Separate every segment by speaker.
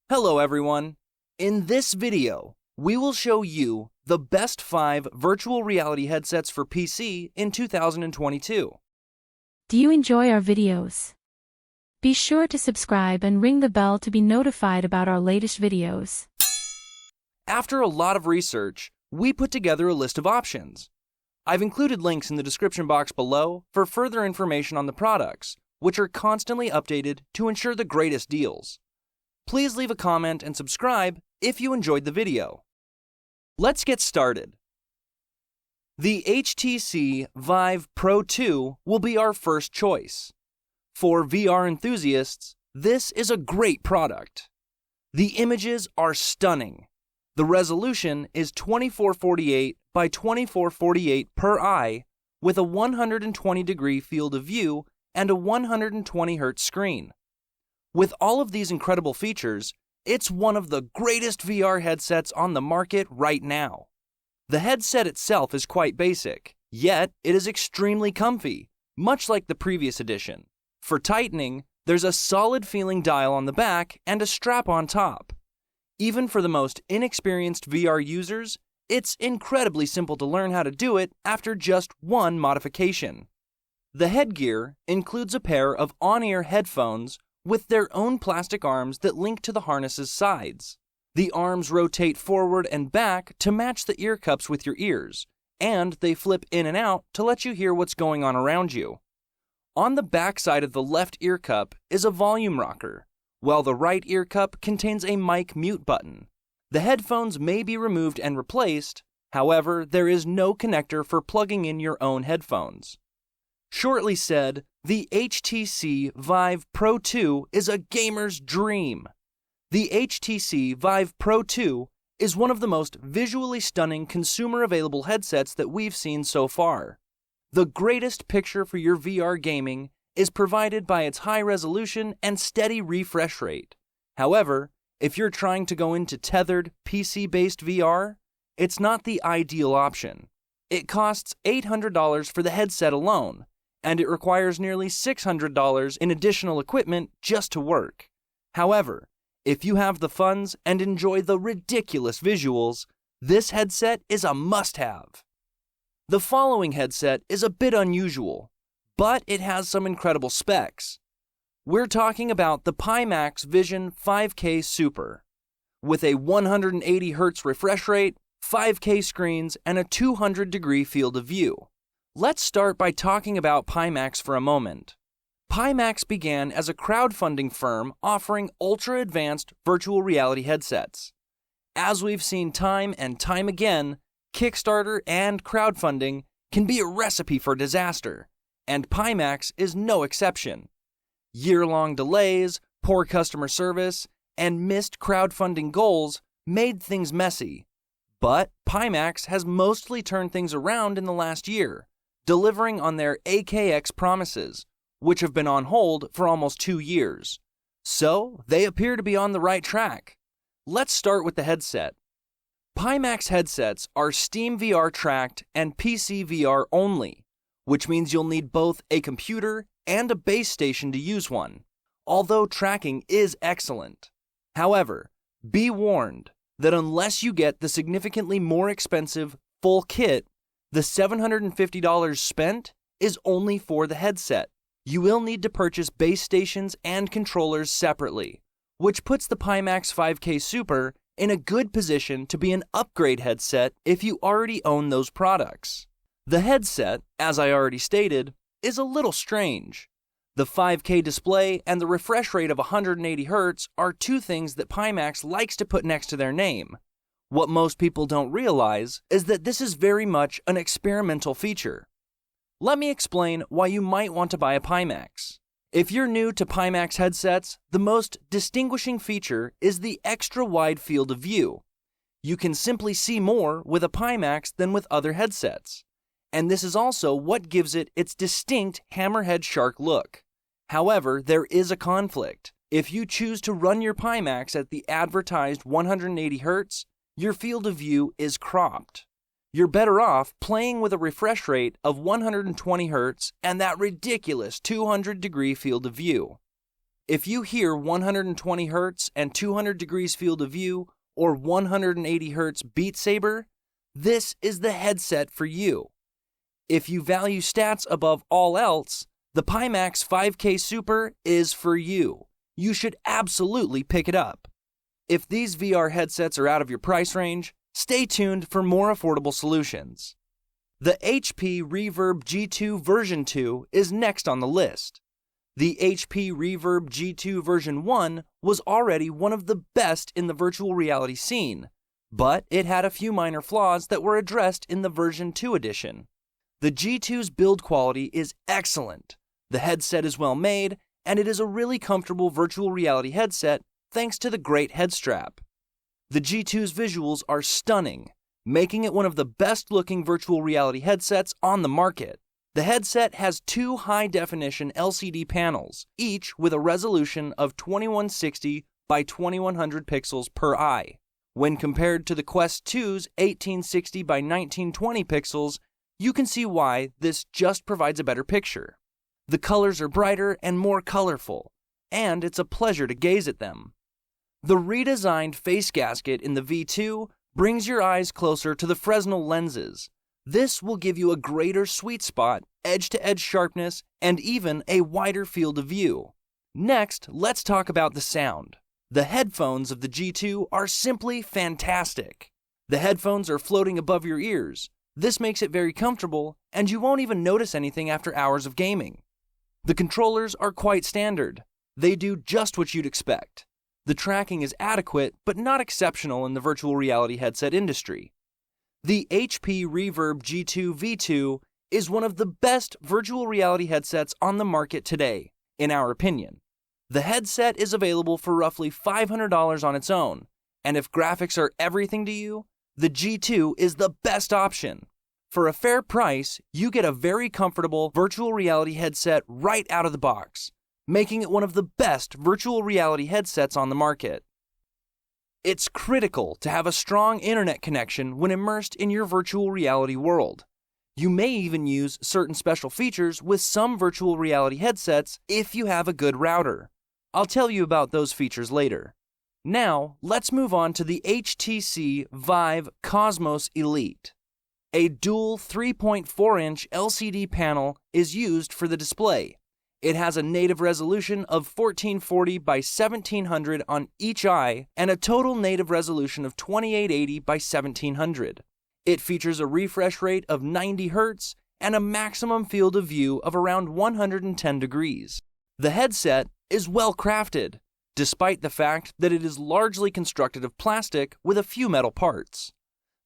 Speaker 1: Hello everyone! In this video, we will show you the best 5 virtual reality headsets for PC in 2022.
Speaker 2: Do you enjoy our videos? Be sure to subscribe and ring the bell to be notified about our latest videos.
Speaker 1: After a lot of research, we put together a list of options. I've included links in the description box below for further information on the products, which are constantly updated to ensure the greatest deals. Please leave a comment and subscribe if you enjoyed the video. Let's get started. The HTC Vive Pro 2 will be our first choice. For VR enthusiasts, this is a great product. The images are stunning. The resolution is 2448 by 2448 per eye with a 120-degree field of view and a 120 Hz screen. With all of these incredible features, it's one of the greatest VR headsets on the market right now. The headset itself is quite basic, yet it is extremely comfy, much like the previous edition. For tightening, there's a solid-feeling dial on the back and a strap on top. Even for the most inexperienced VR users, it's incredibly simple to learn how to do it after just one modification. The headgear includes a pair of on-ear headphones with their own plastic arms that link to the harness's sides. The arms rotate forward and back to match the ear cups with your ears, and they flip in and out to let you hear what's going on around you. On the back side of the left ear cup is a volume rocker, while the right ear cup contains a mic mute button. The headphones may be removed and replaced, however, there is no connector for plugging in your own headphones. Shortly said, the HTC Vive Pro 2 is a gamer's dream. The HTC Vive Pro 2 is one of the most visually stunning consumer-available headsets that we've seen so far. The greatest picture for your VR gaming is provided by its high resolution and steady refresh rate. However, if you're trying to go into tethered, PC-based VR, it's not the ideal option. It costs $800 for the headset alone, and it requires nearly $600 in additional equipment just to work. However, if you have the funds and enjoy the ridiculous visuals, this headset is a must-have. The following headset is a bit unusual, but it has some incredible specs. We're talking about the Pimax Vision 5K Super. With a 180 Hz refresh rate, 5K screens, and a 200-degree field of view. Let's start by talking about Pimax for a moment. Pimax began as a crowdfunding firm offering ultra-advanced virtual reality headsets. As we've seen time and time again, Kickstarter and crowdfunding can be a recipe for disaster, and Pimax is no exception. Year-long delays, poor customer service, and missed crowdfunding goals made things messy. But Pimax has mostly turned things around in the last year, delivering on their AKX promises, which have been on hold for almost 2 years. So, they appear to be on the right track. Let's start with the headset. Pimax headsets are Steam VR tracked and PC VR only, which means you'll need both a computer and a base station to use one, although tracking is excellent. However, be warned that unless you get the significantly more expensive full kit, the $750 spent is only for the headset. You will need to purchase base stations and controllers separately, which puts the Pimax 5K Super in a good position to be an upgrade headset if you already own those products. The headset, as I already stated, is a little strange. The 5K display and the refresh rate of 180 Hz are two things that Pimax likes to put next to their name. What most people don't realize is that this is very much an experimental feature. Let me explain why you might want to buy a Pimax. If you're new to Pimax headsets, the most distinguishing feature is the extra wide field of view. You can simply see more with a Pimax than with other headsets. And this is also what gives it its distinct hammerhead shark look. However, there is a conflict. If you choose to run your Pimax at the advertised 180 Hz, your field of view is cropped. You're better off playing with a refresh rate of 120 Hz and that ridiculous 200-degree field of view. If you hear 120 Hz and 200 degrees field of view or 180 Hz Beat Saber, this is the headset for you. If you value stats above all else, the Pimax 5K Super is for you. You should absolutely pick it up. If these VR headsets are out of your price range, stay tuned for more affordable solutions. The HP Reverb G2 version 2 is next on the list. The HP Reverb G2 version 1 was already one of the best in the virtual reality scene, but it had a few minor flaws that were addressed in the version 2 edition. The G2's build quality is excellent, the headset is well made, and it is a really comfortable virtual reality headset thanks to the great head strap. The G2's visuals are stunning, making it one of the best-looking virtual reality headsets on the market. The headset has two high-definition LCD panels, each with a resolution of 2160 by 2100 pixels per eye. When compared to the Quest 2's 1860 by 1920 pixels, you can see why this just provides a better picture. The colors are brighter and more colorful, and it's a pleasure to gaze at them. The redesigned face gasket in the V2 brings your eyes closer to the Fresnel lenses. This will give you a greater sweet spot, edge-to-edge sharpness, and even a wider field of view. Next, let's talk about the sound. The headphones of the G2 are simply fantastic. The headphones are floating above your ears. This makes it very comfortable, and you won't even notice anything after hours of gaming. The controllers are quite standard. They do just what you'd expect. The tracking is adequate, but not exceptional in the virtual reality headset industry. The HP Reverb G2 V2 is one of the best virtual reality headsets on the market today, in our opinion. The headset is available for roughly $500 on its own, and if graphics are everything to you, the G2 is the best option. For a fair price, you get a very comfortable virtual reality headset right out of the box, making it one of the best virtual reality headsets on the market. It's critical to have a strong internet connection when immersed in your virtual reality world. You may even use certain special features with some virtual reality headsets if you have a good router. I'll tell you about those features later. Now, let's move on to the HTC Vive Cosmos Elite. A dual 3.4-inch LCD panel is used for the display. It has a native resolution of 1440 by 1700 on each eye and a total native resolution of 2880 by 1700. It features a refresh rate of 90 Hz and a maximum field of view of around 110 degrees. The headset is well crafted, despite the fact that it is largely constructed of plastic with a few metal parts.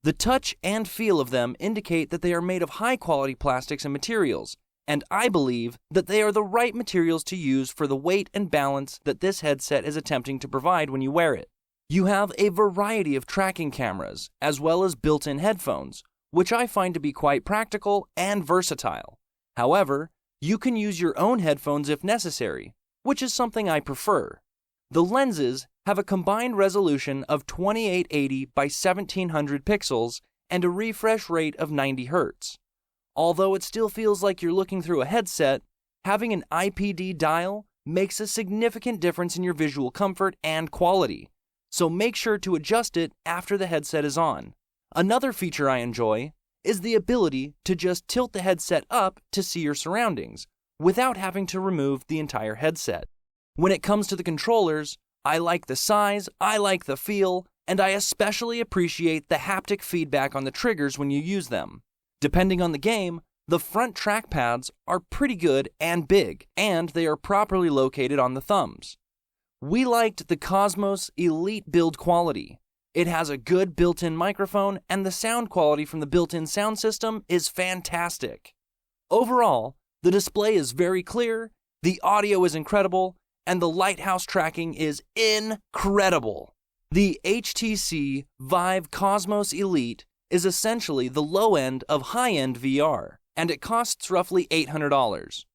Speaker 1: The touch and feel of them indicate that they are made of high-quality plastics and materials, and I believe that they are the right materials to use for the weight and balance that this headset is attempting to provide when you wear it. You have a variety of tracking cameras, as well as built-in headphones, which I find to be quite practical and versatile. However, you can use your own headphones if necessary, which is something I prefer. The lenses have a combined resolution of 2880 by 1700 pixels and a refresh rate of 90 Hz. Although it still feels like you're looking through a headset, having an IPD dial makes a significant difference in your visual comfort and quality, so make sure to adjust it after the headset is on. Another feature I enjoy is the ability to just tilt the headset up to see your surroundings, without having to remove the entire headset. When it comes to the controllers, I like the size, I like the feel, and I especially appreciate the haptic feedback on the triggers when you use them. Depending on the game, the front trackpads are pretty good and big, and they are properly located on the thumbs. We liked the Cosmos Elite build quality. It has a good built-in microphone, and the sound quality from the built-in sound system is fantastic. Overall, the display is very clear, the audio is incredible, and the lighthouse tracking is incredible. The HTC Vive Cosmos Elite is essentially the low end of high-end VR, and it costs roughly $800.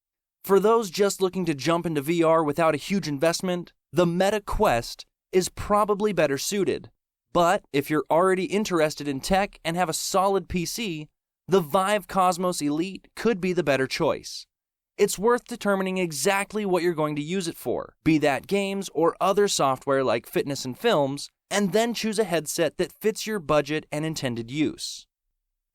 Speaker 1: For those just looking to jump into VR without a huge investment, the Meta Quest is probably better suited. But if you're already interested in tech and have a solid PC, the Vive Cosmos Elite could be the better choice. It's worth determining exactly what you're going to use it for, be that games or other software like fitness and films, and then choose a headset that fits your budget and intended use.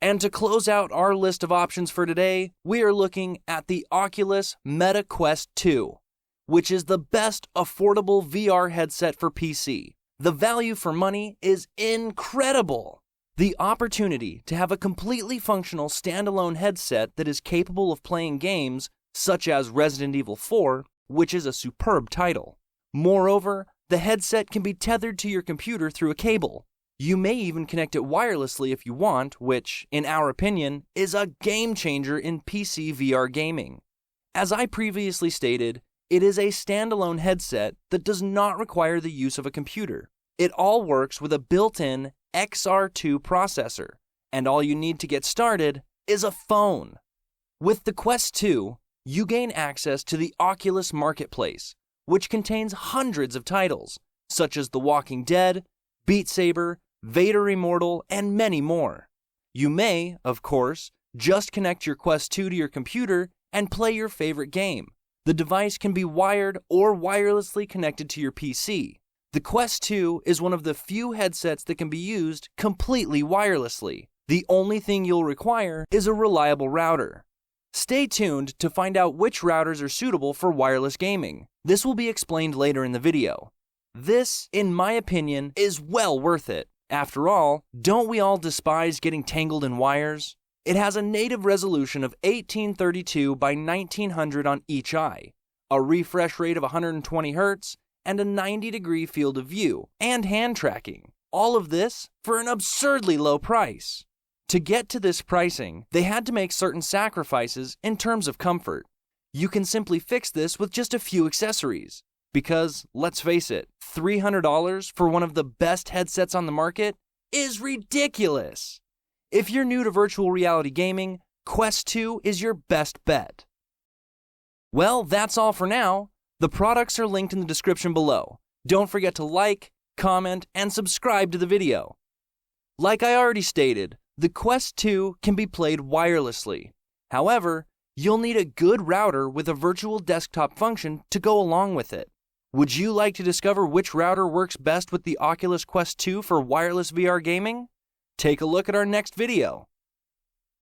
Speaker 1: And to close out our list of options for today, we are looking at the Oculus Meta Quest 2, which is the best affordable VR headset for PC. The value for money is incredible. The opportunity to have a completely functional standalone headset that is capable of playing games such as Resident Evil 4, which is a superb title. Moreover, the headset can be tethered to your computer through a cable. You may even connect it wirelessly if you want, which, in our opinion, is a game changer in PC VR gaming. As I previously stated, it is a standalone headset that does not require the use of a computer. It all works with a built-in XR2 processor, and all you need to get started is a phone. With the Quest 2, you gain access to the Oculus Marketplace, which contains hundreds of titles, such as The Walking Dead, Beat Saber, Vader Immortal, and many more. You may, of course, just connect your Quest 2 to your computer and play your favorite game. The device can be wired or wirelessly connected to your PC. The Quest 2 is one of the few headsets that can be used completely wirelessly. The only thing you'll require is a reliable router. Stay tuned to find out which routers are suitable for wireless gaming. This will be explained later in the video. This, in my opinion, is well worth it. After all, don't we all despise getting tangled in wires? It has a native resolution of 1832 by 1900 on each eye, a refresh rate of 120 Hz, and a 90-degree field of view, and hand tracking. All of this for an absurdly low price. To get to this pricing, they had to make certain sacrifices in terms of comfort. You can simply fix this with just a few accessories. Because, let's face it, $300 for one of the best headsets on the market is ridiculous. If you're new to virtual reality gaming, Quest 2 is your best bet. Well, that's all for now. The products are linked in the description below. Don't forget to like, comment, and subscribe to the video. Like I already stated, the Quest 2 can be played wirelessly. However, you'll need a good router with a virtual desktop function to go along with it. Would you like to discover which router works best with the Oculus Quest 2 for wireless VR gaming? Take a look at our next video.